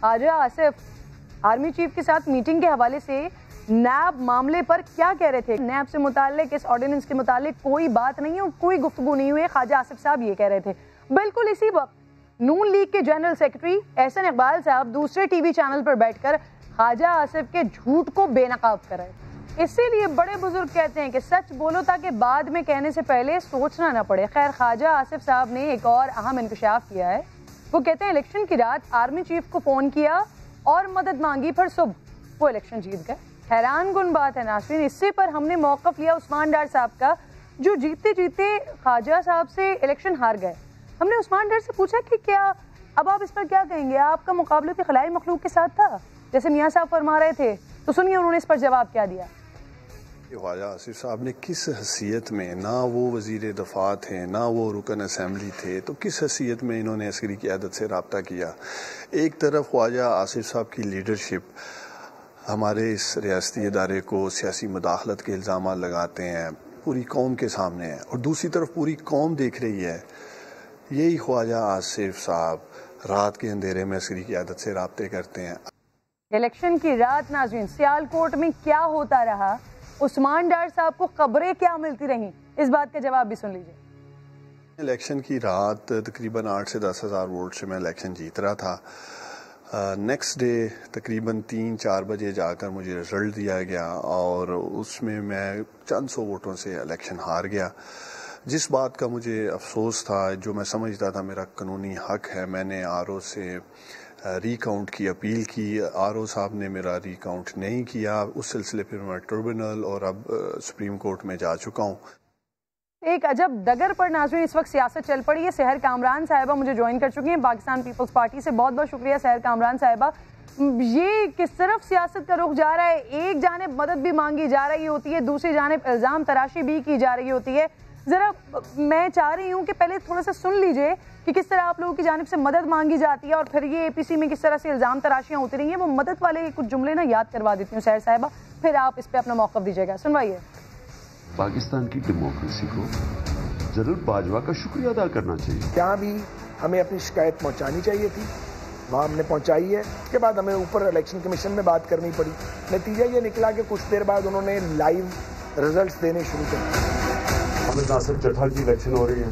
خواجہ Asif army chief کے ساتھ meeting کے حوالے سے نیب معاملے پر کیا کہہ رہے تھے. نیب سے متعلق اس آرڈیننس کے متعلق کوئی بات نہیں ہے, کوئی گفتگو نہیں ہوئی. خواجہ آصف صاحب یہ کہہ رہے تھے. بالکل اسی وقت نون لیگ کے جنرل سیکرٹری احسن اقبال صاحب دوسرے ٹی وی چینل پر بیٹھ کر خواجہ آصف کے جھوٹ کو بے نقاب کر رہے تھے. اسی لیے بڑے بزرگ کہتے ہیں کہ سچ بولو تاکہ بعد میں کہنے سے پہلے سوچنا نہ پڑے. خیر, خواجہ آصف صاحب نے ایک اور اہم انکشاف کیا ہے. وہ کہتے ہیں الیکشن کی رات آرمی چیف کو فون کیا اور مدد مانگی, پھر صبح وہ الیکشن جیت گئے. حیران کن بات ہے ناظرین, اس سے پر ہم نے موقف لیا عثمان ڈار صاحب کا جو جیتے جیتے خواجہ صاحب سے الیکشن ہار گئے. ہم نے عثمان ڈار سے پوچھا کہ کیا اب آپ اس پر کیا کہیں گے, آپ کا مقابلہ بھی خلائی مخلوق کے ساتھ تھا جیسے میاں صاحب فرما رہے تھے. تو سنیے انہوں نے اس پر جواب کیا دیا. خواجہ آصف صاحب نے کس حیثیت میں, نہ وہ وزیر دفاع تھے نہ وہ رکن اسمبلی تھے, تو کس حیثیت میں انہوں نے عسکری قیادت سے رابطہ کیا. ایک طرف خواجہ آصف صاحب کی لیڈرشپ ہمارے اس ریاستی ادارے کو سیاسی مداخلت کے الزامات لگاتے ہیں, پوری قوم کے سامنے ہیں, اور دوسری طرف پوری قوم دیکھ رہی ہے. یہی خواجہ آصف صاحب رات کے اندھیرے میں عسکری قیادت سے رابطے کرتے ہیں. الیکشن کی رات ناظرین سیالکوٹ میں کیا ہوتا رہا, عثمان ڈار صاحب کو خبریں کیا ملتی رہیں, اس بات کا جواب بھی سن لیجیے. الیکشن کی رات تقریباً 8 سے 10 ہزار ووٹ سے میں الیکشن جیت رہا تھا. نیکسٹ ڈے تقریباً 3-4 بجے جا کر مجھے رزلٹ دیا گیا اور اس میں چند سو ووٹوں سے الیکشن ہار گیا. جس بات کا مجھے افسوس تھا, جو میں سمجھتا تھا میرا قانونی حق ہے, میں نے آر او سے ری کاؤنٹ کی اپیل کی. آر او صاحب نے میرا ری کاؤنٹ نہیں کیا. اس سلسلے پھر میں ٹربونل اور اب سپریم کورٹ میں جا چکا ہوں. ایک عجب دگر پر ناظرین اس وقت سیاست چل پڑی ہے. سحر کامران صاحبہ مجھے جوائن کر چکی ہیں پاکستان پیپلز پارٹی سے. بہت بہت شکریہ سحر کامران صاحبہ. یہ کس طرف سیاست کا رخ جا رہا ہے, ایک جانب مدد بھی مانگی جا رہی ہوتی ہے, دوسری جانب الزام تراشی بھی کی جا رہی ہوتی ہے. ذرا میں چاہ رہی ہوں کہ پہلے تھوڑا سا سن لیجئے کہ کس طرح آپ لوگوں کی جانب سے مدد مانگی جاتی ہے اور پھر یہ اے پی سی میں کس طرح سے الزام تراشیاں ہوتی رہی ہیں. وہ مدد والے کچھ جملے نا یاد کروا دیتی ہوں سحر صاحبہ, پھر آپ اس پہ اپنا موقف دیجیے گا. سنوائیے. پاکستان کی ڈیموکریسی کو جنرل باجوہ کا شکریہ ادا کرنا چاہیے. یہاں بھی ہمیں اپنی شکایت پہنچانی چاہیے تھی, وہاں ہم نے پہنچائی ہے. اس کے بعد ہمیں اوپر الیکشن کمیشن میں بات کرنی پڑی. نتیجہ یہ نکلا کہ کچھ دیر بعد انہوں نے لائیو ریزلٹس دینے شروع کر دیے. حامد ناصر چٹھا کی الیکشن ہو رہی ہے,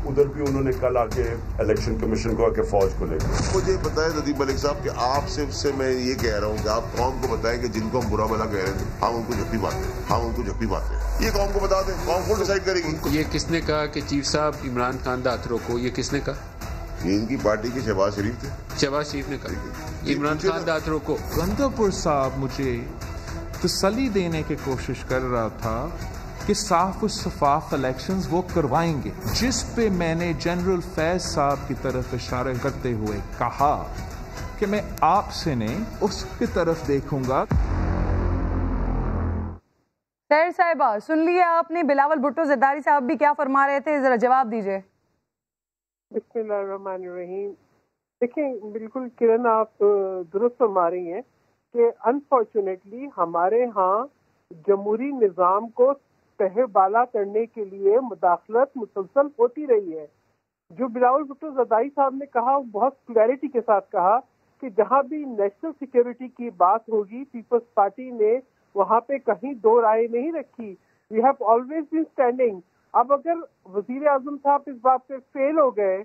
ادھر بھی انہوں نے کل آ کے الیکشن کمیشن کو آ کے فوج کو لے گئے. مجھے بتائیں ندیم ملک صاحب کہ آپ سے میں یہ کہہ رہا ہوں کہ آپ قوم کو بتائیں کہ جن کو ہم برا بھلا کہہ رہے تھے ہم ان کو جھپی مارتے ہیں. یہ قوم کو بتا دیں, قوم کو ڈیسائیڈ کرے گی. یہ کس نے کہا کہ چیف صاحب عمران خان داترو کو, یہ کس نے کہا؟ یہ ان کی پارٹی کے شہباز شریف تھے. شہباز شریف نے کہا عمران خان داترو کو. گندھاپور صاحب مجھے تسلی دینے کی کوشش کر رہا تھا کہ صاف و شفاف الیکشنز وہ کروائیں گے, جس پہ میں نے جنرل فیض صاحب کی طرف اشارہ کرتے ہوئے کہا کہ میں آپ سے نہیں اس کی طرف دیکھوں گا. سحر صاحبہ سن لیا آپ نے, بلاول بھٹو زرداری صاحب بھی کیا فرما رہے تھے, ذرا جواب دیجئے. بسم اللہ الرحمن الرحیم. دیکھیں بالکل کرن آپ درست فرما رہی ہیں کہ انفارچونیٹلی ہمارے ہاں جمہوری نظام کو تہہ بالا کرنے کے لیے مداخلت مسلسل ہوتی رہی ہے. جو بلاول بھٹو زرداری صاحب نے کہا وہ بہت کلیئرٹی کے ساتھ کہا کہ جہاں بھی نیشنل سیکیورٹی کی بات ہوگی پیپلز پارٹی نے وہاں پہ کہیں دو رائے نہیں رکھی. We have always been standing. اب اگر وزیر اعظم صاحب اس بات پہ فیل ہو گئے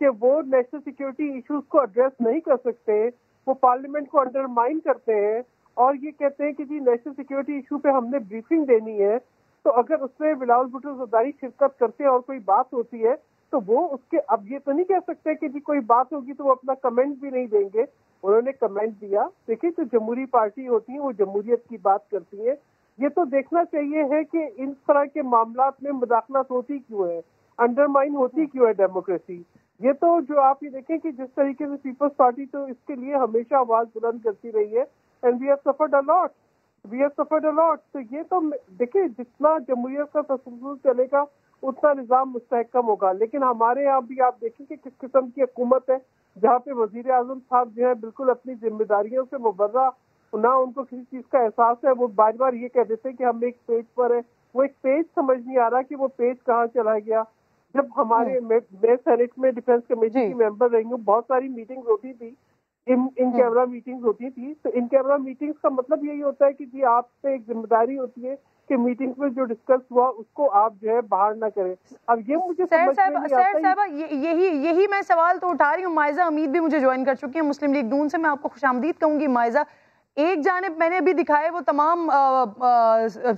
کہ وہ نیشنل سیکیورٹی ایشوز کو ایڈریس نہیں کر سکتے, وہ پارلیمنٹ کو انڈرمائن کرتے ہیں اور یہ کہتے ہیں کہ جی نیشنل سیکیورٹی ایشو پہ ہم نے بریفنگ دینی ہے, تو اگر اس میں بلاول بھٹو زرداری شرکت کرتے ہیں اور کوئی بات ہوتی ہے تو وہ اس کے, اب یہ تو نہیں کہہ سکتے کہ جی کوئی بات ہوگی تو وہ اپنا کمنٹ بھی نہیں دیں گے. انہوں نے کمنٹ دیا. دیکھیں جو جمہوری پارٹی ہوتی ہے وہ جمہوریت کی بات کرتی ہے. یہ تو دیکھنا چاہیے ہے کہ ان طرح کے معاملات میں مداخلت ہوتی کیوں ہے, انڈرمائن ہوتی کیوں ہے ڈیموکریسی. یہ تو جو آپ یہ دیکھیں کہ جس طریقے سے پیپلز پارٹی تو اس کے لیے ہمیشہ آواز بلند کرتی رہی ہے, اینڈ وی ہیو سفرڈ اے لاٹ. تو یہ تو دیکھیں جتنا جمہوریت کا تصور چلے گا اتنا نظام مستحکم ہوگا. لیکن ہمارے یہاں بھی آپ دیکھیں کہ کس قسم کی حکومت ہے جہاں پہ وزیر اعظم صاحب جو ہے بالکل اپنی ذمہ داریوں سے مبرہ, نہ ان کو کسی چیز کا احساس ہے. وہ بار بار یہ کہہ دیتے کہ ہم ایک پیج پر ہیں, وہ ایک پیج سمجھ نہیں آ رہا کہ وہ پیج کہاں چلا گیا. جب ہمارے میں سینٹ میں ڈیفینس کمیٹی کی ممبر رہی ہوں، بہت ساری میٹنگ ہوتی تھی، ان کیمرہ میٹنگز ہوتی تھی. تو ان کیمرہ میٹنگز کا مطلب یہی ہوتا ہے کہ جی آپ پہ ایک ذمہ داری ہوتی ہے کہ میٹنگز میں جو ڈسکس ہوا اس کو آپ جو ہے باہر نہ کریں. اب یہ مجھے سمجھ میں نہیں آتا. صاحبہ یہی میں سوال تو اٹھا رہی ہوں. مائزہ امید بھی مجھے جوائن کر چکی ہیں مسلم لیگ نون سے. میں آپ کو خوش آمدید کہوں گی. مائزہ، ایک جانب میں نے ابھی دکھائے وہ تمام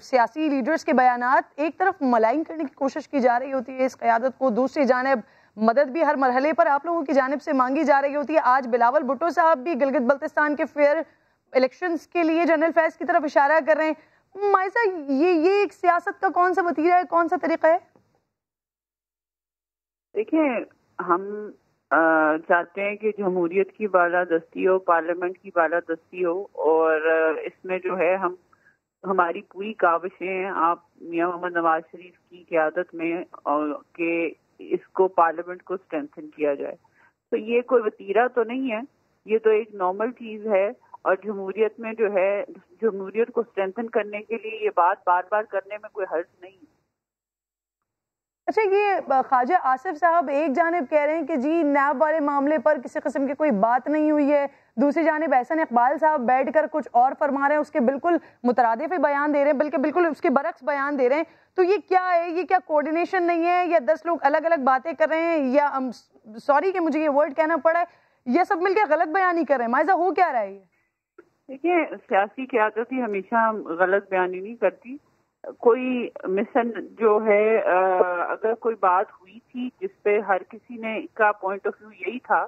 سیاسی لیڈرز کے بیانات، ایک طرف ملائن کرنے کی کوشش کی جا رہی ہوتی ہے اس قیادت کو، دوسری جانب مدد بھی ہر مرحلے پر آپ لوگوں کی جانب سے مانگی جا رہی ہوتی ہے. آج بلاول بھٹو صاحب بھی گلگت بلتستان کے فیئر الیکشنز کے لیے جنرل فیض کی طرف اشارہ کر رہے ہیں. مائزہ، یہ ایک سیاست کا کون سا وتیرہ ہے، کون سا طریقہ ہے؟ دیکھیں، ہم چاہتے ہیں کہ جمہوریت کی بالادستی ہو، پارلیمنٹ کی بالادستی ہو، اور اس میں جو ہے ہماری پوری کاوشیں ہیں آپ میاں محمد نواز شریف کی قیادت میں کہ اس کو پارلیمنٹ کو اسٹرینتھن کیا جائے. تو یہ کوئی وتیرہ تو نہیں ہے، یہ تو ایک نارمل چیز ہے. اور جمہوریت میں جو ہے جمہوریت کو اسٹرینتھن کرنے کے لیے یہ بات بار بار کرنے میں کوئی حرج نہیں ہے. اچھا، یہ خواجہ آصف صاحب ایک جانب کہہ رہے ہیں کہ جی نیب والے معاملے پر کسی قسم کی کوئی بات نہیں ہوئی ہے، دوسری جانب احسن اقبال صاحب بیٹھ کر کچھ اور فرما رہے ہیں، اس کے بالکل مترادف بیان دے رہے ہیں، بلکہ بالکل اس کے برعکس بیان دے رہے ہیں. تو یہ کیا ہے؟ یہ کیا کوارڈینیشن نہیں ہے، یا 10 لوگ الگ الگ باتیں کر رہے ہیں، یا سوری کہ مجھے یہ ورڈ کہنا پڑا ہے، یہ سب مل کے غلط بیانی کر رہے ہیں؟ مائزہ، ہو کیا رہا ہے یہ؟ دیکھیں، سیاسی قیادت ہی ہمیشہ غلط بیانی نہیں کرتی. کوئی مسن جو ہے اگر کوئی بات ہوئی تھی جس پہ ہر کسی نے کا پوائنٹ آف ویو یہی تھا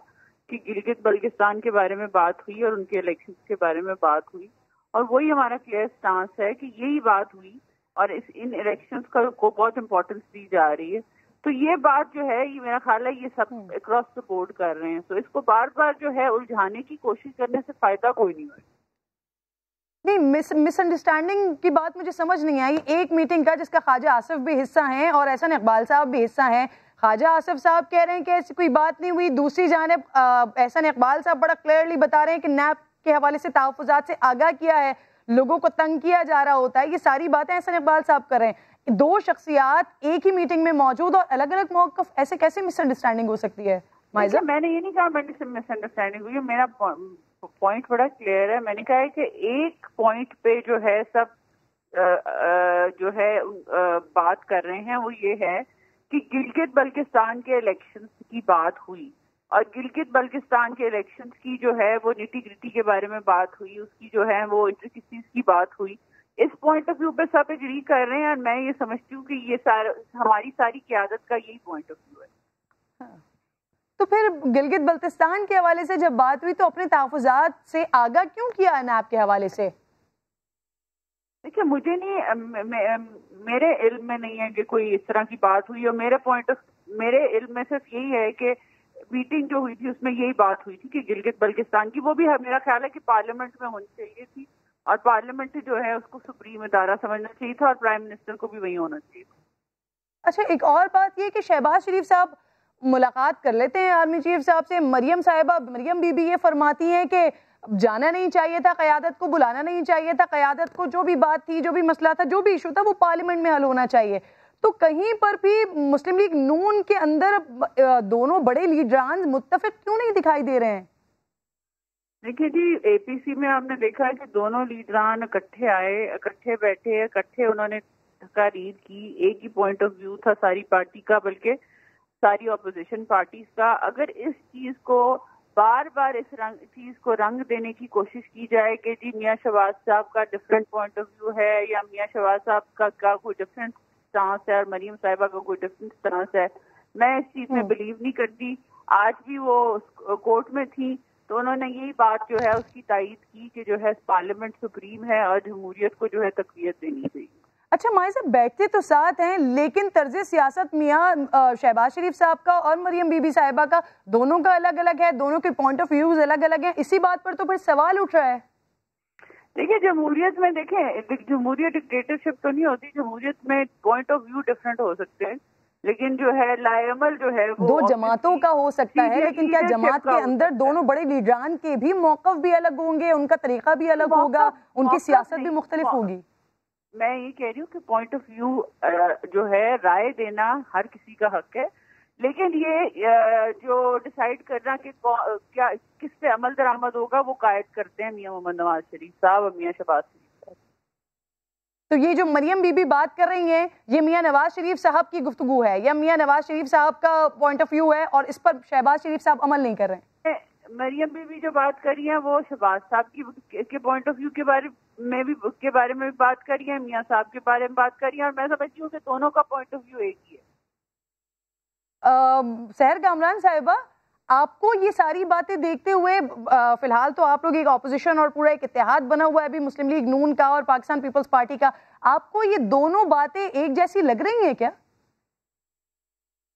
کہ گلگت بلتستان کے بارے میں بات ہوئی اور ان کے الیکشنز کے بارے میں بات ہوئی، اور وہی ہمارا کلیئر سٹانس ہے کہ یہی بات ہوئی اور ان الیکشنز کو بہت امپورٹنس دی جا رہی ہے. تو یہ بات جو ہے، یہ میرا خیال ہے یہ سب اکراس دا بورڈ کر رہے ہیں. تو اس کو بار بار جو ہے الجھانے کی کوشش کرنے سے فائدہ کوئی نہیں ہوئے. نہیں، مس انڈرسٹینڈنگ کی بات مجھے سمجھ نہیں آئی. ایک میٹنگ کا جس کا خواجہ آصف بھی حصہ ہیں اور احسن اقبال صاحب بھی حصہ ہیں، خواجہ آصف صاحب کہہ رہے ہیں کہ ایسی کوئی بات نہیں ہوئی، دوسری جانب احسن اقبال صاحب بڑا کلیئرلی بتا رہے ہیں کہ نیب کے حوالے سے تحفظات سے آگاہ کیا ہے، لوگوں کو تنگ کیا جا رہا ہوتا ہے. یہ ساری باتیں احسن اقبال صاحب کر رہے ہیں. دو شخصیات ایک ہی میٹنگ میں موجود اور الگ الگ موقف، ایسے کیسے مس انڈرسٹینڈنگ ہو سکتی ہے؟ مائزہ، میں نے یہ نہیں کہا مس انڈرسٹینڈنگ ہوئی، میرا پوائنٹ بڑا کلیئر ہے. میں نے کہا ہے کہ ایک پوائنٹ پہ جو ہے سب جو ہے بات کر رہے ہیں، وہ یہ ہے کہ گلگت بلتستان کے الیکشنز کی بات ہوئی، اور گلگت بلتستان کے الیکشنز کی جو ہے وہ نیٹی گریٹی کے بارے میں بات ہوئی، اس کی جو ہے وہ انٹریکسیز کی بات ہوئی. اس پوائنٹ آف ویو پہ سب اگری کر رہے ہیں، اور میں یہ سمجھتی ہوں کہ یہ ہماری ساری قیادت کا یہی پوائنٹ آف ویو ہے. تو پھر گلگت بلتستان کے حوالے سے جب بات ہوئی تو اپنے تحفظات سے آگاہ کیوں کیا ہے نیب کے حوالے سے؟ دیکھیے، مجھے نہیں، میرے علم میں نہیں ہے کہ کوئی اس طرح کی بات ہوئی، اور میرے علم میں صرف یہی ہے کہ میٹنگ جو ہوئی تھی اس میں یہی بات ہوئی تھی کہ گلگت بلتستان کی، وہ بھی میرا خیال ہے کہ پارلیمنٹ میں ہونی چاہیے تھی، اور پارلیمنٹ جو ہے اس کو سپریم ادارہ سمجھنا چاہیے تھا، اور پرائم منسٹر کو بھی وہی ہونا چاہیے تھا. اچھا، ایک اور بات یہ کہ شہباز شریف صاحب ملاقات کر لیتے ہیں آرمی چیف صاحب سے. مریم بی بی یہ فرماتی ہیں کہ جانا نہیں چاہیے تھا قیادت کو، بلانا نہیں چاہیے تھا قیادت کو، جو بھی بات تھی، جو بھی مسئلہ تھا، جو بھی ایشو تھا، وہ پارلیمنٹ میں حل ہونا چاہیے. تو کہیں پر بھی مسلم لیگ نون کے اندر دونوں بڑے لیڈران متفق کیوں نہیں دکھائی دے رہے ہیں؟ دیکھیے جی، اے پی سی میں ہم نے دیکھا ہے کہ دونوں لیڈران اکٹھے آئے، اکٹھے بیٹھے، اکٹھے انہوں نے تقاریر کی. ایک ہی پوائنٹ آف ویو تھا ساری پارٹی کا، بلکہ ساری اپوزیشن پارٹیز کا. اگر اس چیز کو بار بار اس چیز کو رنگ دینے کی کوشش کی جائے کہ جی میاں شہباز صاحب کا ڈفرینٹ پوائنٹ آف ویو ہے، یا میاں شہباز صاحب کا کوئی ڈفرینٹ سٹانس ہے اور مریم صاحبہ کا کوئی ڈفرینٹ سٹانس ہے، میں اس چیز میں بلیو نہیں کرتی. آج بھی وہ کورٹ میں تھی تو انہوں نے یہی بات جو ہے اس کی تائید کی کہ جو ہے پارلیمنٹ سپریم ہے اور جمہوریت کو جو ہے تقویت دینی چاہیے. اچھا مائزہ، بیٹھتے تو ساتھ ہیں لیکن طرز سیاست میاں شہباز شریف صاحب کا اور مریم بی بی صاحبہ کا دونوں کا الگ الگ ہے، دونوں کے پوائنٹ آف ویوز الگ الگ ہیں. اسی بات پر تو پھر سوال اٹھ رہا ہے. دیکھیں، جمہوریت میں جمہوریت ڈکٹیٹرشپ تو نہیں ہوتی. جمہوریت میں پوائنٹ آف ویو ڈفرینٹ ہو سکتے ہیں، لیکن جو ہے لائعمل جو ہے وہ دو جماعتوں کا ہو سکتا ہے، لیکن کیا جماعت کے اندر دونوں بڑے لیڈران کے بھی موقف بھی الگ ہوں گے، ان کا طریقہ بھی الگ ہوگا، ان کی سیاست بھی مختلف ہوگی؟ میں یہ کہہ رہی ہوں کہ پوائنٹ آف ویو جو ہے رائے دینا ہر کسی کا حق ہے، لیکن یہ جو ڈیسائیڈ کرنا کہ کیا کس پہ عمل درآمد ہوگا وہ قائد کرتے ہیں میاں محمد نواز شریف صاحب اور میاں شہباز شریف صاحب۔ تو یہ جو مریم بی بی بات کر رہی ہیں یہ میاں نواز شریف صاحب کی گفتگو ہے یا میاں نواز شریف صاحب کا پوائنٹ آف ویو ہے اور اس پر شہباز شریف صاحب عمل نہیں کر رہے ہیں؟ مریم بی بی جو بات کر رہی ہیں وہ شہباز صاحب کے پوائنٹ آف ویو کے بارے میں بھی بات کر رہی ہیں، میاں صاحب کے بارے میں بات کر رہی ہیں، اور میں سمجھتی ہوں کہ دونوں کا پوائنٹ آف ویو ایک ہی ہے۔ سحر کامران صاحبہ، آپ کو یہ ساری باتیں دیکھتے ہوئے فی الحال تو آپ لوگ ایک اپوزیشن اور پورا ایک اتحاد بنا ہوا ہے ابھی مسلم لیگ نون کا اور پاکستان پیپلز پارٹی کا، آپ کو یہ دونوں باتیں ایک جیسی لگ رہی ہیں کیا؟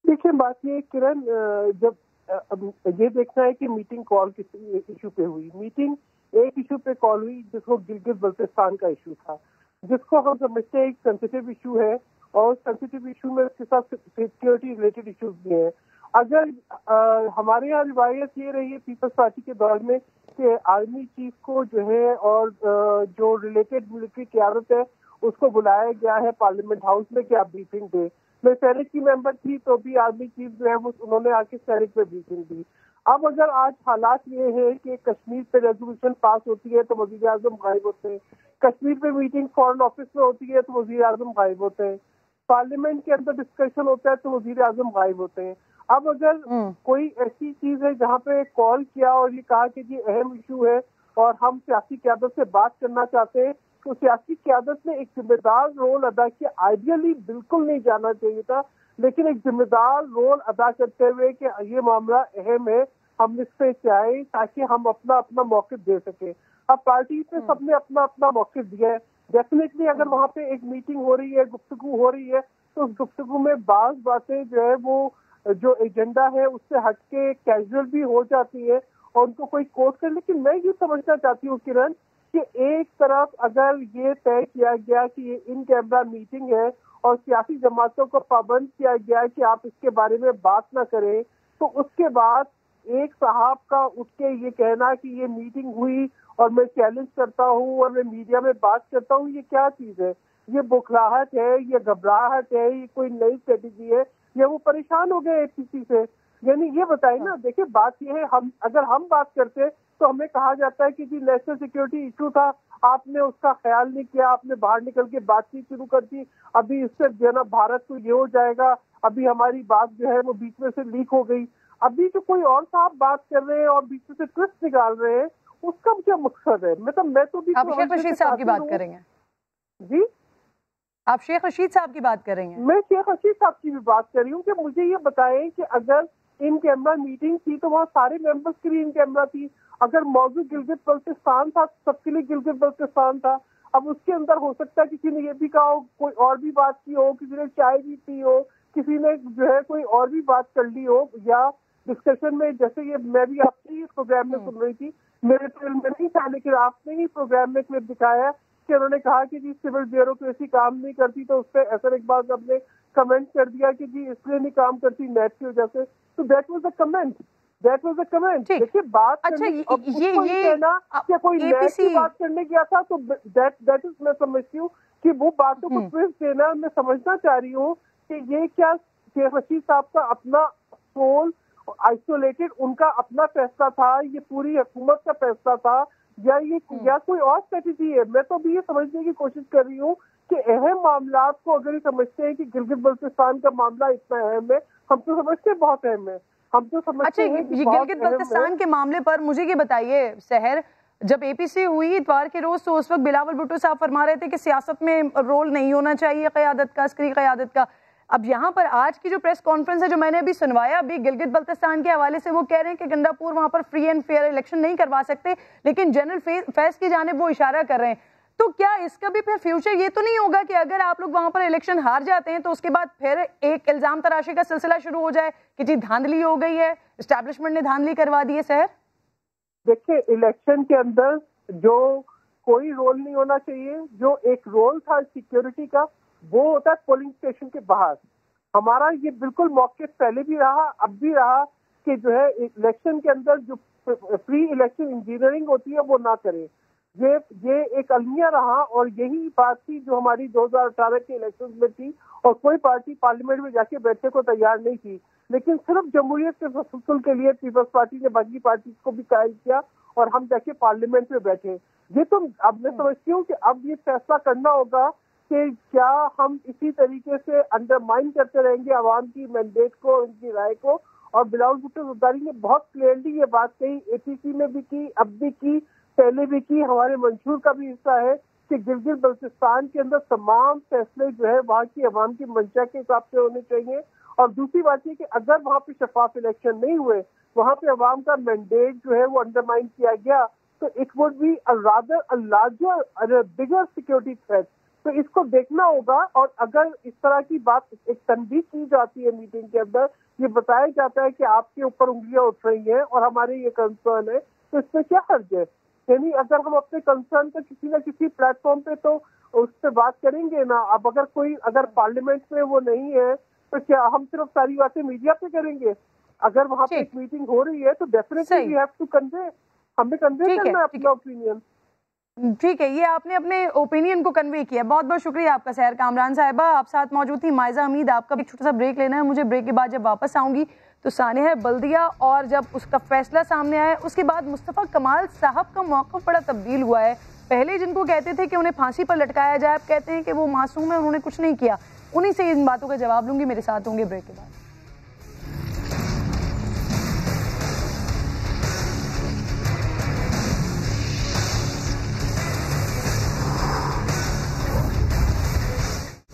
دیکھیں بات یہ کرن، جب یہ دیکھنا ہے کہ میٹنگ کال کس ایشو پہ ہوئی، میٹنگ ایک ایشو پہ کال ہوئی جس کو گلگت بلتستان کا ایشو تھا، جس کو ہم سمجھتے ہیں ایک سینسیٹیو ایشو ہے اور سینسیٹیو ایشو میں اس کے ساتھ سیکورٹی ریلیٹڈ ایشوز بھی ہیں۔ اگر ہمارے یہاں روایت یہ رہی ہے پیپلز پارٹی کے دور میں کہ آرمی چیف کو جو ہے اور جو ریلیٹڈ ملٹری قیادت ہے اس کو بلایا گیا ہے پارلیمنٹ ہاؤس میں کہ آپ بریفنگ دیں۔ میں سینٹ کی ممبر تھی تو بھی آرمی چیف جو ہے انہوں نے آ کے سینٹ میں بریفنگ دی۔ اب اگر آج حالات یہ ہے کہ کشمیر پہ ریزولوشن پاس ہوتی ہے تو وزیر اعظم غائب ہوتے ہیں، کشمیر پہ میٹنگ فارن آفس میں ہوتی ہے تو وزیر اعظم غائب ہوتے ہیں، پارلیمنٹ کے اندر ڈسکشن ہوتا ہے تو وزیر اعظم غائب ہوتے ہیں۔ اب اگر کوئی ایسی چیز ہے جہاں پہ کال کیا اور یہ کہا کہ یہ اہم ایشو ہے اور ہم سیاسی قیادت سے بات کرنا چاہتے ہیں تو سیاسی قیادت نے ایک ذمہ دار رول ادا کیا۔ آئیڈیلی بالکل نہیں جانا چاہیے تھا، لیکن ایک ذمہ دار رول ادا کرتے ہوئے کہ یہ معاملہ اہم ہے، ہم اس پہ چاہیں تاکہ ہم اپنا موقف دے سکیں۔ اب پارٹی سے سب نے اپنا موقف دیا ہے، ڈیفینیٹلی اگر وہاں پہ ایک میٹنگ ہو رہی ہے، گفتگو ہو رہی ہے تو اس گفتگو میں بعض باتیں جو ہے وہ جو ایجنڈا ہے اس سے ہٹ کے کیجول بھی ہو جاتی ہے اور ان کو کوئی کوٹ کر، لیکن میں یہ سمجھنا چاہتی ہوں کرن کہ ایک طرف اگر یہ طے کیا گیا کہ یہ ان کیمرہ میٹنگ ہے اور سیاسی جماعتوں کو پابند کیا گیا کہ آپ اس کے بارے میں بات نہ کریں، تو اس کے بعد ایک صاحب کا اٹھ کے یہ کہنا کہ یہ میٹنگ ہوئی اور میں چیلنج کرتا ہوں اور میں میڈیا میں بات کرتا ہوں، یہ کیا چیز ہے؟ یہ بکھلاہٹ ہے، یہ گھبراہٹ ہے، یہ کوئی نئی اسٹریٹجی ہے یا وہ پریشان ہو گئے اے پی سی سے؟ یعنی یہ بتائیں نا، دیکھیں بات یہ ہے اگر ہم بات کرتے تو ہمیں کہا جاتا ہے کہ جی نیشنل سیکورٹی ایشو تھا، آپ نے اس کا خیال نہیں کیا، آپ نے باہر نکل کے بات چیت شروع کر دی، ابھی اس سے جو ہے نا بھارت کو یہ ہو جائے گا، ابھی ہماری بات جو ہے وہ بیچ میں سے لیک ہو گئی۔ ابھی جو کوئی اور صاحب بات کر رہے ہیں اور بیچ میں سے ٹوسٹ نکال رہے ہیں، اس کا کیا مقصد ہے؟ میں تو بھی آپ شیخ رشید صاحب کی بات کریں گے؟ جی آپ شیخ رشید صاحب کی بات کر رہی ہیں؟ میں شیخ رشید صاحب کی بھی بات کر رہی ہوں کہ مجھے یہ بتائیں کہ اگر ان کیمرہ میٹنگ تھی تو وہاں سارے ممبرس کے لیے ان کیمرہ تھی، اگر موضوع گلگت بلتستان تھا سب کے لیے گلگت بلتستان تھا۔ اب اس کے اندر ہو سکتا ہے کسی نے یہ بھی کہا ہو، کوئی اور بھی بات کی ہو، کسی نے چائے بھی پی ہو، کسی نے جو ہے کوئی اور بھی بات کر لی ہو، یا ڈسکشن میں جیسے یہ میں بھی آپ سے اس پروگرام میں سن رہی تھی، میرے تو علم میں نہیں تھا لیکن آپ نے ہی پروگرام میں کلپ دکھایا کہ انہوں نے کہا کہ جی سول بیوروکریسی کام نہیں کرتی، تو اس پہ اثر اقبال صاحب نے کمنٹ کر دیا کہ جی اس لیے نہیں کام کرتی نیٹ کی وجہ سے، تو دیٹ واز اے کمنٹ۔ دیکھیے بات کہنا کہ کوئی نیٹ کی بات کرنے گیا تھا تو دیٹ از، میں سمجھتی ہوں کہ وہ باتوں کو ٹویسٹ دینا، میں سمجھنا چاہ رہی ہوں کہ یہ کیا شیخ رشید صاحب کا اپنا سول آئسولیٹڈ ان کا اپنا فیصلہ تھا، یہ پوری حکومت کا فیصلہ تھا، یا کوئی اور اسٹریٹجی ہے؟ میں تو ابھی یہ سمجھنے کی کوشش کر رہی ہوں کہ اہم معاملات کو اگر یہ سمجھتے ہیں کہ گلگت بلتستان کا معاملہ اتنا اہم ہے، ہم تو سمجھتے ہیں بہت اہم ہے، ہم تو سمجھتے ہیں کہ گلگت بلتستان کے معاملے پر مجھے یہ بتائیے سحر، جب اے پی سی ہوئی اتوار کے روز تو اس وقت بلاول بھٹو صاحب فرما رہے تھے کہ سیاست میں رول نہیں ہونا چاہیے قیادت کا، عسکری قیادت کا۔ اب یہاں پر آج کی جو پریس کانفرنس ہے جو میں نے ابھی سنوایا، ابھی گلگت بلتستان کے حوالے سے وہ کہہ رہے ہیں کہ گنڈا پور وہاں پر فری اینڈ فیئر الیکشن نہیں کروا سکتے، لیکن جنرل فیض کی جانب وہ اشارہ کر رہے ہیں۔ تو کیا اس کا بھی پھر فیوچر یہ تو نہیں ہوگا کہ اگر آپ لوگ وہاں پر الیکشن ہار جاتے ہیں تو اس کے بعد پھر ایک الزام تراشی کا سلسلہ شروع ہو جائے کہ جی دھاندلی ہو گئی ہے، اسٹیبلشمنٹ نے دھاندلی کروا دی ہے؟ سحر دیکھیں، الیکشن کے اندر جو کوئی رول نہیں ہونا چاہیے، جو ایک رول تھا سیکیورٹی کا وہ ہوتا ہے پولنگ اسٹیشن کے باہر۔ ہمارا یہ بالکل موقف پہلے بھی رہا، اب بھی رہا کہ جو ہے الیکشن کے اندر جو پری الیکشن انجینئرنگ ہوتی ہے وہ نہ کریں۔ یہ ایک المیہ رہا اور یہی بات تھی جو ہماری 2018 کے الیکشن میں تھی، اور کوئی پارٹی پارلیمنٹ میں جا کے بیٹھنے کو تیار نہیں تھی، لیکن صرف جمہوریت کے تسلسل کے لیے پیپلز پارٹی نے باقی پارٹیز کو بھی قائل کیا اور ہم جا کے پارلیمنٹ میں بیٹھے. یہ تو اب میں سمجھتی ہوں کہ اب یہ فیصلہ کرنا ہوگا کہ کیا ہم اسی طریقے سے انڈرمائن کرتے رہیں گے عوام کی مینڈیٹ کو، ان کی رائے کو. اور بلاول بھٹو زرداری نے بہت کلیئرلی یہ بات کہی، اے پی سی میں بھی کی، اب بھی کی، پہلے بھی کی. ہمارے منشور کا بھی حصہ ہے کہ گلگت بلتستان کے اندر تمام فیصلے جو ہے وہاں کی عوام کی منشا کے حساب سے ہونے چاہیے. اور دوسری بات یہ کہ اگر وہاں پہ شفاف الیکشن نہیں ہوئے، وہاں پہ عوام کا مینڈیٹ جو ہے وہ انڈرمائن کیا گیا، تو it would be rather a larger and a bigger security threat. تو اس کو دیکھنا ہوگا. اور اگر اس طرح کی بات ایک تنبیہ کی جاتی ہے میٹنگ کے اندر، یہ بتایا جاتا ہے کہ آپ کے اوپر انگلیاں اٹھ رہی ہیں اور ہمارے یہ کنسرن ہے، تو اس میں کیا حرج ہے؟ یعنی اگر ہم اپنے کنسرن کا کسی نہ کسی پلیٹ فارم پہ تو اس پہ بات کریں گے نا. اب اگر پارلیمنٹ میں وہ نہیں ہے تو کیا ہم صرف ساری باتیں میڈیا پہ کریں گے؟ اگر وہاں پہ ایک میٹنگ ہو رہی ہے تو definitely we have to convey, ہمیں کنوے کرنا ہے اپنا اوپینین. ٹھیک ہے، یہ آپ نے اپنے اوپینین کو کنوے کیا. بہت بہت شکریہ آپ کا سحر کامران صاحبہ، آپ ساتھ موجود تھی. مائزہ حمید، آپ کا بھی چھوٹا سا بریک لینا ہے مجھے. بریک کے بعد جب واپس آؤں گی تو سانحہ بلدیہ اور جب اس کا فیصلہ سامنے آیا، اس کے بعد مصطفیٰ کمال صاحب کا موقف بڑا تبدیل ہوا ہے. پہلے جن کو کہتے تھے کہ انہیں پھانسی پر لٹکایا جائے، اب کہتے ہیں کہ وہ معصوم ہے، انہوں نے کچھ نہیں کیا. انہی سے ان باتوں کا جواب لوں گی. میرے ساتھ ہوں گے بریک کے بعد.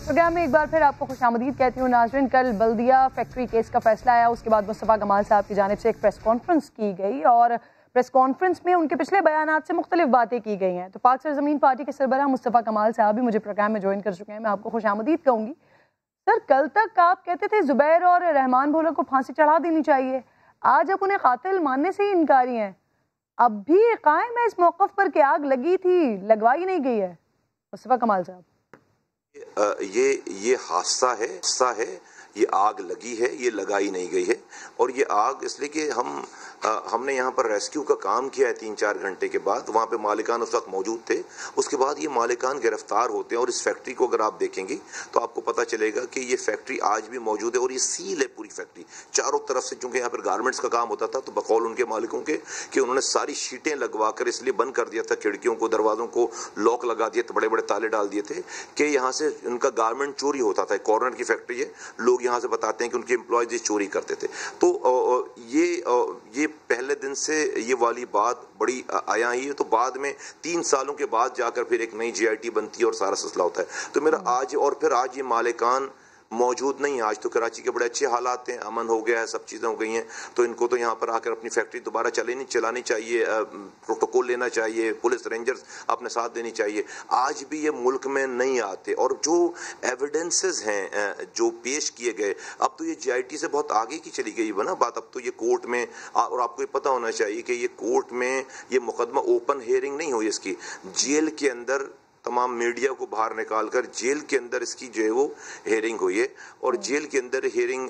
پروگرام میں ایک بار پھر آپ کو خوش آمدید کہتی ہوں. ناظرین، کل بلدیہ فیکٹری کیس کا فیصلہ آیا، اس کے بعد مصطفیٰ کمال صاحب کی جانب سے ایک پریس کانفرنس کی گئی اور پریس کانفرنس میں ان کے پچھلے بیانات سے مختلف باتیں کی گئی ہیں. تو پاک سرزمین پارٹی کے سربراہ مصطفیٰ کمال صاحب بھی مجھے پروگرام میں جوائن کر چکے ہیں. میں آپ کو خوش آمدید کہوں گی. سر، کل تک آپ کہتے تھے زبیر اور رحمان بھولر کو پھانسی چڑھا دینی چاہیے، آج اب انہیں قاتل ماننے سے ہی انکاری ہیں. اب بھی قائم ہے اس موقف پر کہ آگ لگی تھی، لگوائی نہیں گئی ہے. مصطفیٰ کمال صاحب، یہ حادثہ ہے، یہ آگ لگی ہے، یہ لگائی نہیں گئی ہے. اور یہ آگ اس لیے کہ ہم نے یہاں پر ریسکیو کا کام کیا ہے 3-4 گھنٹے کے بعد. وہاں پہ مالکان اس وقت موجود تھے. اس کے بعد یہ مالکان گرفتار ہوتے ہیں اور اس فیکٹری کو اگر آپ دیکھیں گے تو آپ کو پتہ چلے گا کہ یہ فیکٹری آج بھی موجود ہے اور یہ سیل ہے پوری فیکٹری چاروں طرف سے. چونکہ یہاں پر گارمنٹس کا کام ہوتا تھا تو بقول ان کے مالکوں کے کہ انہوں نے ساری شیٹیں لگوا کر اس لیے بند کر دیا تھا، کھڑکیوں کو، دروازوں کو لاک لگا دیے تھے، بڑے بڑے تالے ڈال دیے تھے کہ یہاں سے ان کا گارمنٹ چوری ہوتا تھا. کارنر کی فیکٹری ہے، لوگ یہاں سے بتاتے ہیں کہ ان کے امپلائیز چوری کرتے تھے. تو یہ پہلے دن سے یہ والی بات بڑی آیا ہی ہے. تو بعد میں 3 سالوں کے بعد جا کر پھر ایک نئی جی آئی ٹی بنتی ہے اور سارا سلسلہ ہوتا ہے. تو میرا آج یہ مالکان موجود نہیں. آج تو کراچی کے بڑے اچھے حالات ہیں، امن ہو گیا ہے، سب چیزیں ہو گئی ہیں. تو ان کو تو یہاں پر آ کر اپنی فیکٹری دوبارہ چلانی چاہیے، پروٹوکول لینا چاہیے، پولیس رینجرز اپنے ساتھ دینی چاہیے. آج بھی یہ ملک میں نہیں آتے. اور جو ایویڈنسز ہیں جو پیش کیے گئے، اب تو یہ جی آئی ٹی سے بہت آگے کی چلی گئی بنا بات. اب تو یہ کورٹ میں، اور آپ کو یہ پتہ ہونا چاہیے کہ یہ کورٹ میں یہ مقدمہ اوپن ہیئرنگ نہیں ہوئی. اس کی جیل کے اندر تمام میڈیا کو باہر نکال کر جیل کے اندر اس کی جو ہے وہ ہیئرنگ ہوئی ہے. اور جیل کے اندر ہیئرنگ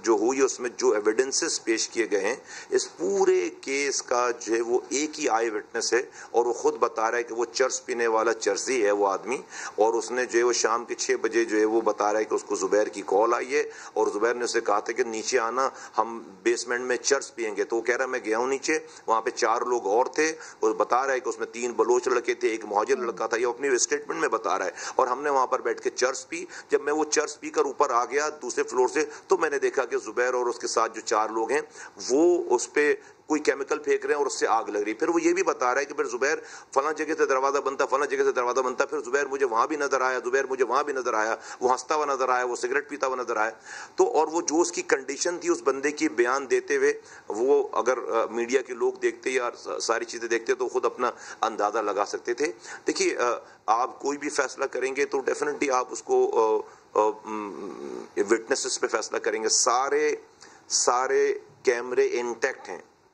جو ہوئی اس میں جو ایویڈنسز پیش کیے گئے ہیں اس پورے کیس کا جو ہے وہ ایک ہی آئی وٹنس ہے اور وہ خود بتا رہا ہے کہ وہ چرس پینے والا چرسی ہے وہ آدمی. اور اس نے جو ہے وہ شام کے 6 بجے جو ہے وہ بتا رہا ہے کہ اس کو زبیر کی کال آئی ہے اور زبیر نے اسے کہا تھا کہ نیچے آنا، ہم بیسمنٹ میں چرس پئیں گے. تو وہ کہہ رہا میں گیا ہوں نیچے، وہاں پہ 4 لوگ اور تھے. وہ بتا رہا ہے کہ اس میں 3 بلوچ لڑکے تھے، ایک مہاجر لڑکا تھا. یہ اپنی اسٹیٹمنٹ میں بتا رہا ہے. اور ہم نے وہاں پر بیٹھ کے چرس پی. جب میں وہ چرس پی کر اوپر آ گیا دوسرے فلور سے تو میں نے دیکھا کہ زبیر اور اس کے ساتھ جو 4 لوگ ہیں وہ اس پہ کوئی کیمیکل پھینک رہے ہیں اور اس سے آگ لگ رہی. پھر وہ یہ بھی بتا رہا ہے کہ پھر زبیر فلاں جگہ سے دروازہ بنتا، فلاں جگہ سے دروازہ بنتا. پھر زبیر مجھے وہاں بھی نظر آیا، زبیر مجھے وہاں بھی نظر آیا، وہ ہنستا ہوا نظر آیا، وہ سگریٹ پیتا ہوا نظر آیا. تو اور وہ جو اس کی کنڈیشن تھی اس بندے کی بیان دیتے ہوئے، وہ اگر میڈیا کے لوگ دیکھتے یا ساری چیزیں دیکھتے تو خود اپنا اندازہ لگا سکتے تھے. دیکھیے، آپ کوئی بھی فیصلہ کریں گے تو ڈیفینیٹلی آپ اس کو وٹنسز پہ فیصلہ کریں گے. سارے کیمرے انٹیکٹ ہیں.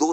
2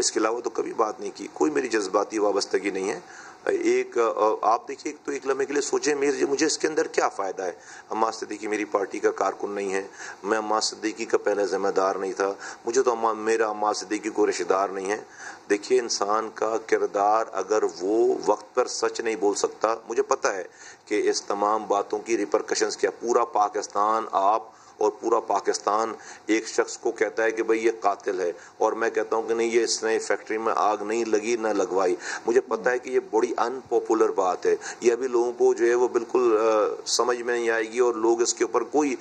اس کے علاوہ تو کبھی بات نہیں کی. کوئی میری جذباتی وابستگی نہیں ہے. ایک آپ دیکھیے تو ایک لمحے کے لیے سوچیں مجھے اس کے اندر کیا فائدہ ہے. عمار صدیقی میری پارٹی کا کارکن نہیں ہے, میں عمار صدیقی کا پہلے ذمہ دار نہیں تھا, مجھے تو میرا عمار صدیقی کو رشتہ دار نہیں ہے. دیکھیے انسان کا کردار اگر وہ وقت پر سچ نہیں بول سکتا, مجھے پتہ ہے کہ اس تمام باتوں کی ریپرکشنز کیا. پورا پاکستان آپ اور پورا پاکستان ایک شخص کو کہتا ہے کہ بھئی یہ قاتل ہے, اور میں کہتا ہوں کہ نہیں یہ اس نے فیکٹری میں آگ نہیں لگی نہ لگوائی. مجھے پتہ ہے کہ یہ بڑی ان پاپولر بات ہے, یہ ابھی لوگوں کو جو ہے وہ بالکل سمجھ میں نہیں آئے گی, اور لوگ اس کے اوپر کوئی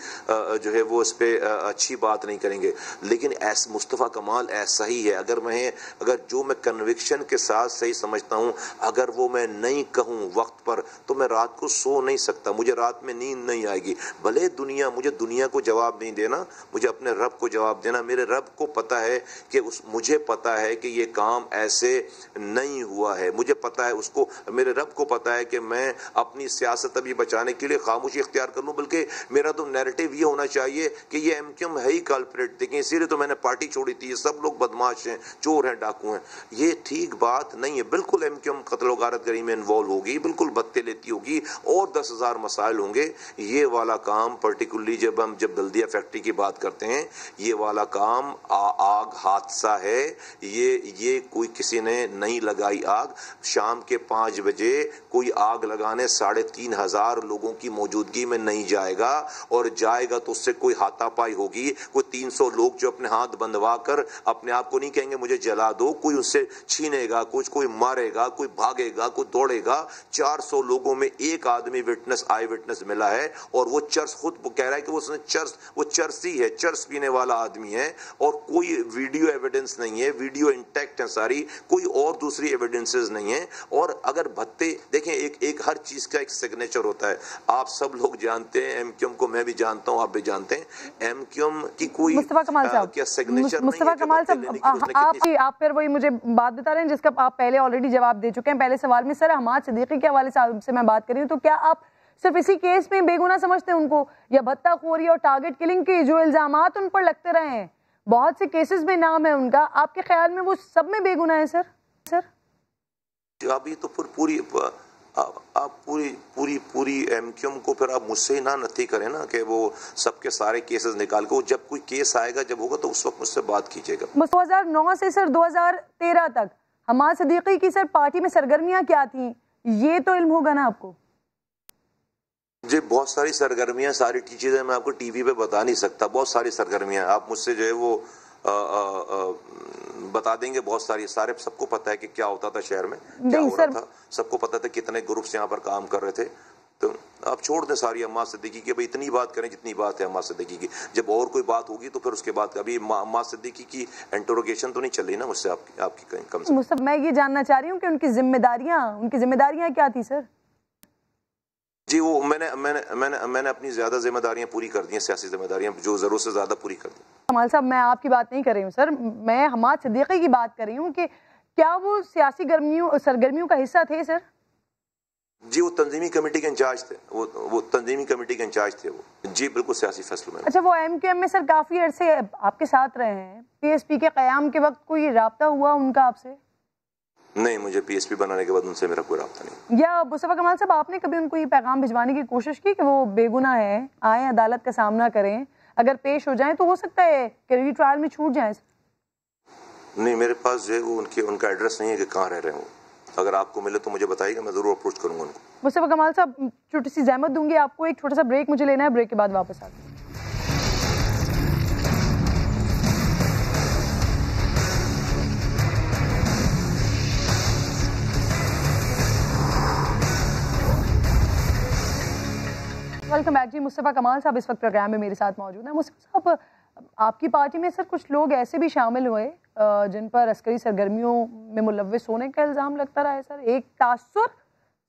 جو ہے وہ اس پہ اچھی بات نہیں کریں گے. لیکن مصطفیٰ کمال ایسا ہی ہے. اگر جو میں کنوکشن کے ساتھ صحیح سمجھتا ہوں, اگر وہ میں نہیں کہوں وقت پر تو میں رات کو سو نہیں سکتا, مجھے رات میں نیند نہیں آئے گی. بھلے مجھے دنیا کو جواب نہیں دینا, مجھے اپنے رب کو جواب دینا. میرے رب کو پتا ہے کہ مجھے پتا ہے کہ یہ کام ایسے نہیں ہوا ہے, مجھے پتا ہے اس کو, میرے رب کو پتا ہے کہ میں اپنی سیاست ابھی بچانے کے لیے خاموشی اختیار کر لوں. بلکہ میرا تو نیریٹو یہ ہونا چاہیے کہ یہ ایم کیو ایم ہے ہی کلپریٹ. دیکھیں اسی لیے تو میں نے پارٹی چھوڑی تھی, یہ سب لوگ بدماش ہیں, چور ہیں, ڈاکو ہیں. یہ ٹھیک بات نہیں ہے. بالکل ایم کیو ایم قتل و غارت گری میں انوالو ہوگی, بالکل بتے لیتی ہوگی, اور 10,000 مسائل ہوں گے. یہ والا کام پرٹیکولرلی جب بلدیہ فیکٹری کی بات کرتے ہیں, یہ والا کام آگ حادثہ ہے. یہ کوئی کسی نے نہیں لگائی آگ. شام کے 5 بجے کوئی آگ لگانے 3,500 لوگوں کی موجودگی میں نہیں جائے گا, اور جائے گا تو اس سے کوئی ہاتھا پائی ہوگی. کوئی 300 لوگ جو اپنے ہاتھ بندھوا کر اپنے آپ کو نہیں کہیں گے مجھے جلا دو, کوئی اس سے چھینے گا, کوئی مارے گا, کوئی بھاگے گا, کوئی دوڑے گا. 400 لوگوں میں ایک آدمی آئی وٹنس ملا ہے, اور وہ چرس خود کہہ رہا ہے کہ وہ چرسی ہے, چرس پینے والا آدمی ہے, اور کوئی ویڈیو ایویڈنس نہیں ہے. ویڈیو انٹیکٹ ہے ساری, کوئی اور دوسری ایویڈنسز نہیں ہیں. اور اگر بھتے دیکھیں, ایک ہر چیز کا ایک سگنیچر ہوتا ہے. آپ سب لوگ جانتے ہیں ایم کیو ایم کو, میں بھی جانتا ہوں, آپ بھی جانتے ہیں. ایم کیو ایم کی کوئی مصطفیٰ کمال صاحب, کیا سگنیچر مصطفیٰ کمال صاحب آپ پھر وہی مجھے بات بتا رہے ہیں جس کا آپ پہلے آلریڈی جواب دے چکے ہیں پہلے سوال میں. سر عمار صدیقی کے حوالے سے میں بات کر رہی ہوں, تو کیا آپ صرف اسی کیس میں بے گناہ سمجھتے ہیں ان کو, یا بھتہ خوری اور ٹارگٹ کلنگ کے جو الزامات ان پر لگتے رہے ہیں, بہت سے کیسز میں نام ہے ان کا, آپ کے خیال میں وہ سب میں بے گناہ ہے سر؟ ابھی تو پوری ایم کیو ایم کو پھر آپ مجھ سے ہی نتی کریں نا کہ وہ سب کے سارے کیسز نکال کے, جب کوئی کیس آئے گا جب ہوگا تو اس وقت مجھ سے بات کیجیے گا. 2009 سے سر 2013 تک عمار صدیقی کی سر پارٹی میں سرگرمیاں کیا تھیں, یہ تو علم ہوگا نا آپ کو؟ جی بہت ساری سرگرمیاں, ساری چیزیں میں آپ کو ٹی وی پہ بتا نہیں سکتا. بہت ساری سرگرمیاں آپ مجھ سے جو ہے وہ بتا دیں گے. بہت ساری, سب کو پتا ہے کہ کیا ہوتا تھا شہر میں, کیا ہو رہا تھا, سب کو پتا تھا کتنے گروپس یہاں پر کام کر رہے تھے. تو آپ چھوڑ دیں ساری عمار صدیقی کی, اتنی بات کریں جتنی بات ہے عمار صدیقی کی. جب اور کوئی بات ہوگی تو پھر اس کے بعد, ابھی عمار صدیقی کی انٹروگیشن تو نہیں چل رہی نا مجھ سے آپ کی کم سے کم. میں یہ جاننا چاہ رہی ہوں کہ ان کی ذمہ داریاں کیا تھی سر؟ جی وہ میں نے اپنی زیادہ ذمہ داریاں پوری کر دی ہیں, سیاسی ذمہ داریاں جو ضرورت سے زیادہ پوری کر دی. کمال صاحب میں آپ کی بات نہیں کر رہی ہوں سر, میں عمار صدیقی کی بات کر رہی ہوں کہ کیا وہ سیاسی سرگرمیوں کا حصہ تھے سر؟ جی وہ تنظیمی کمیٹی کے انچارج تھے, وہ تنظیمی کمیٹی کے انچارج تھے وہ. جی بالکل سیاسی فیصلوں میں. اچھا وہ ایم کیو ایم میں سر کافی عرصے آپ کے ساتھ رہے ہیں, پی ایس پی کے قیام کے وقت کوئی رابطہ ہوا ان کا آپ سے؟ نہیں, مجھے پی ایس پی بنانے کے بعد ان سے میرا کوئی رابطہ نہیں. یا مصطفیٰ کمال صاحب آپ نے کبھی ان کو یہ پیغام بھجوانے کی کوشش کی کہ وہ بے گناہ ہے, آئیں عدالت کا سامنا کریں, اگر پیش ہو جائیں تو ہو سکتا ہے کہ ری ٹرائل میں چھوٹ جائیں؟ نہیں, میرے پاس جو ہے وہ ان کا ایڈریس نہیں ہے کہ کہاں رہ رہے ہیں. اگر آپ کو ملے تو مجھے بتائیے گا, میں ضرور اپروچ کروں گا ان کو. مصطفیٰ کمال صاحب چھوٹی سی زحمت دوں گی آپ کو, ایک چھوٹا سا بریک مجھے لینا ہے, بریک کے بعد واپس آتے ہیں. ویلکم بیک جی. مصطفیٰ کمال صاحب اس وقت پروگرام میں میرے ساتھ موجود ہیں. مصطفیٰ صاحب آپ کی پارٹی میں سر کچھ لوگ ایسے بھی شامل ہوئے جن پر عسکری سرگرمیوں میں ملوث ہونے کا الزام لگتا رہا ہے سر. ایک تاثر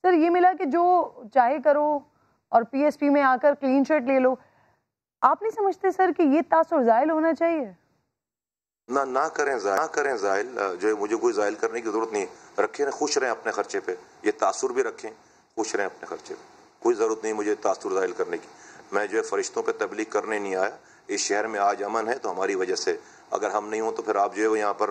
سر یہ ملا کہ جو چاہے کرو اور پی ایس پی میں آ کر کلین شرٹ لے لو. آپ نہیں سمجھتے سر کہ یہ تاثر زائل ہونا چاہیے؟ نہ کریں زائل, جو ہے مجھے کوئی زائل کرنے کی ضرورت نہیں. رکھیں, خوش رہیں اپنے خرچے پہ, یہ تاثر بھی رکھیں, خوش رہیں اپنے خرچے پہ. کوئی ضرورت نہیں مجھے تاثر ظاہر کرنے کی. میں جو ہے فرشتوں پہ تبلیغ کرنے نہیں آیا. اس شہر میں آج امن ہے تو ہماری وجہ سے, اگر ہم نہیں ہوں تو پھر آپ جو ہے وہ یہاں پر